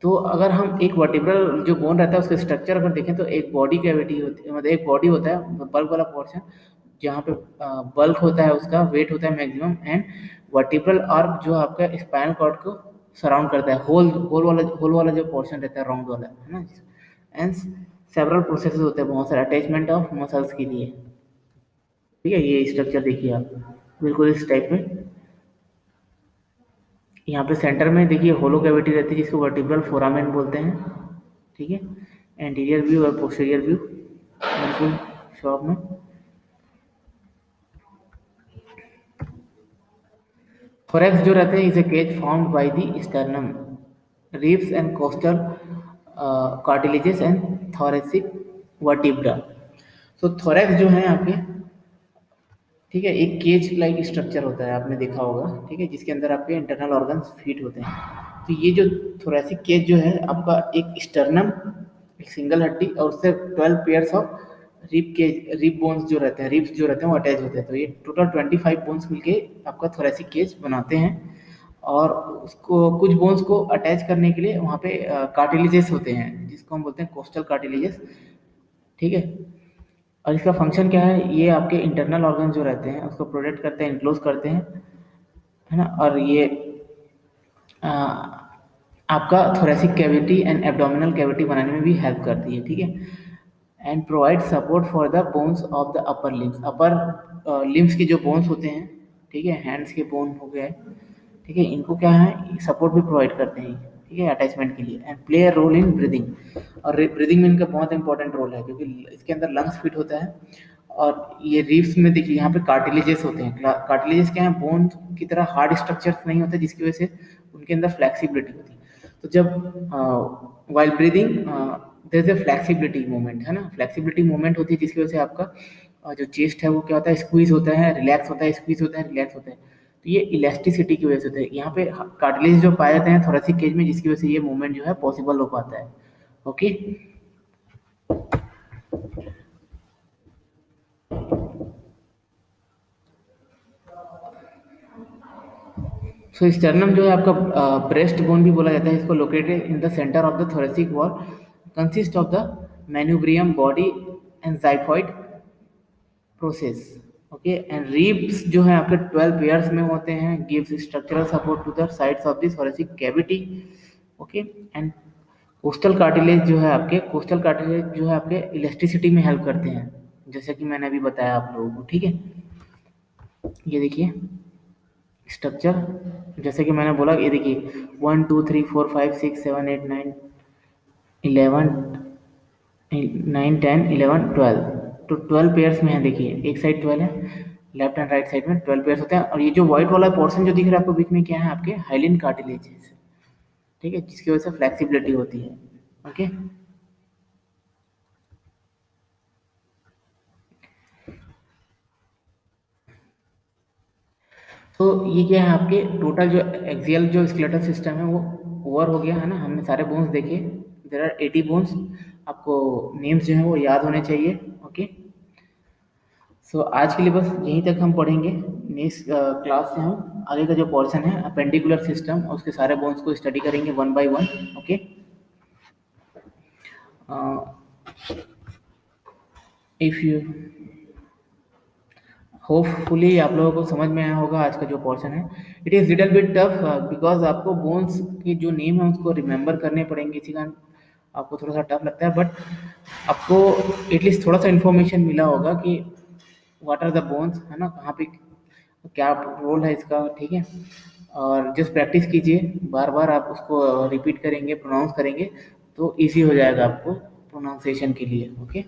तो अगर हम एक वर्टिब्रल जो बोन रहता है उसका स्ट्रक्चर अगर देखें तो एक बॉडी कैविटी होती है, मतलब एक बॉडी होता है बल्क वाला पोर्शन जहाँ पे बल्क होता है, उसका वेट होता है मैक्सिमम, एंड वर्टिब्रल आर्क जो आपका स्पाइनल कॉर्ड को सराउंड करता है, होल वाला जो पोर्शन रहता है राउंड वाला, है ना। एंड सेवरल प्रोसेसेस होते हैं बहुत सारे अटैचमेंट ऑफ मसल्स के लिए, ठीक है। ये स्ट्रक्चर देखिए आप बिल्कुल इस टाइप में। यहाँ पे सेंटर में देखिए होलो कैविटी रहती है जिसको वर्टिब्रल फोरामेन बोलते हैं, ठीक है। एंटीरियर व्यू और पोस्टीरियर व्यू बिल्कुल शॉप में। थोरैक्स जो रहते हैं is a cage found by the sternum ribs and costal cartilages and thoracic vertebra. तो थोरैक्स जो है आपके, ठीक है, एक केज लाइक स्ट्रक्चर होता है, आपने देखा होगा, ठीक है, जिसके अंदर आपके इंटरनल ऑर्गन्स फिट होते हैं। तो ये जो थोरेसिक केज जो है आपका एक स्टर्नम, एक सिंगल हड्डी और उससे 12 पेयर्स ऑफ रिब बोन्स जो रहते हैं, रिब्स जो रहते हैं वो अटैच होते हैं। तो ये टोटल 25 बोन्स मिलके आपका थोरेसिक केज बनाते हैं। और उसको कुछ बोन्स को अटैच करने के लिए वहाँ पे कार्टिलेजेस होते हैं जिसको हम बोलते हैं कोस्टल कार्टिलेजेस, ठीक है। और इसका फंक्शन क्या है, ये आपके इंटरनल ऑर्गन जो रहते हैं उसको प्रोटेक्ट करते हैं, इनक्लोज करते हैं, है ना। और ये आ, आपका thoracic cavity and abdominal cavity बनाने में भी हेल्प करती है, ठीक है। And provide support for the bones of the upper limbs, upper limbs के जो बोन्स होते हैं, ठीक है, हैंड्स के बोन हो गए, ठीक है, इनको क्या है सपोर्ट भी प्रोवाइड करते हैं, ठीक है, अटैचमेंट के लिए। And play a role in breathing, और ब्रीदिंग में इनका बहुत इंपॉर्टेंट रोल है क्योंकि इसके अंदर लंग्स फिट होता है। और ये रीफ्स में देखिए यहाँ पे कार्टिलेजेस होते हैं। कार्टिलेजेस क्या है, बोन की तरह हार्ड स्ट्रक्चर्स नहीं होते जिसकी वजह से उनके अंदर फ्लेक्सिबिलिटी होती है। तो जब while breathing there is a flexibility movement, है ना, फ्लेक्सिबिलिटी मूवमेंट होती है जिसकी वजह से आपका जो चेस्ट है वो क्या होता है, स्क्वीज होता है, रिलैक्स होता है, स्क्वीज होता है, रिलैक्स होता है। तो ये इलास्टिसिटी की वजह से होता है। यहाँ पे कार्टिलेज जो पाए जाते हैं थोरेसिक केज में जिसकी वजह से ये मूवमेंट जो है पॉसिबल हो पाता है। ओके, सो स्टर्नम जो है आपका ब्रेस्ट बोन भी बोला जाता है इसको, located in the centre of the thoracic wall, consist of the manubrium body and xiphoid process. Okay, and ribs जो है आपके 12 पेयर्स में होते हैं, gives structural support to the sides of the thoracic cavity. Okay, and costal cartilage जो है आपके, कोस्टल कार्टिलेज जो है आपके इलास्टिसिटी में हेल्प करते हैं, जैसे कि मैंने अभी बताया आप लोगों को, ठीक है। ये देखिए स्ट्रक्चर, जैसे कि मैंने बोला, ये देखिए 1 2 3 4 5 6 7 8 9 11 9 10 11 12, तो 12 पेयर्स में है। देखिए एक साइड 12 है, लेफ्ट एंड राइट साइड में 12 पेयर्स होते हैं। और ये जो व्हाइट वाला पोर्शन जो दिख रहा है आपको बीच में, क्या है आपके हाइलिन कार्टिलेजेस, ठीक है, जिसकी वजह से फ्लेक्सिबिलिटी होती है। ओके, तो ये क्या है आपके टोटल जो एक्सियल जो स्केलेटल सिस्टम है वो ओवर हो गया है ना। हमने सारे बोन्स देखे, देयर आर 80 बोन्स। आपको नेम्स जो है वो याद होने चाहिए। ओके, सो आज के लिए बस यहीं तक हम पढ़ेंगे। नेक्स्ट क्लास से हम आगे का जो पोर्शन है अपेंडिकुलर सिस्टम, उसके सारे बोन्स को स्टडी करेंगे one by one. Okay, if you hopefully आप लोगों को समझ में आया होगा आज का जो पोर्शन है। It is little bit tough because आपको बोन्स की जो नेम है उसको रिमेंबर करने पड़ेंगे, इसी कारण आपको थोड़ा सा टफ लगता है। बट आपको एटलीस्ट थोड़ा सा इन्फॉर्मेशन मिला होगा कि व्हाट आर द बोन्स, है ना, कहाँ पे क्या रोल है इसका, ठीक है। और जस्ट प्रैक्टिस कीजिए, बार बार आप उसको रिपीट करेंगे, प्रोनाउंस करेंगे तो ईजी हो जाएगा आपको प्रोनाउंसिएशन के लिए। ओके।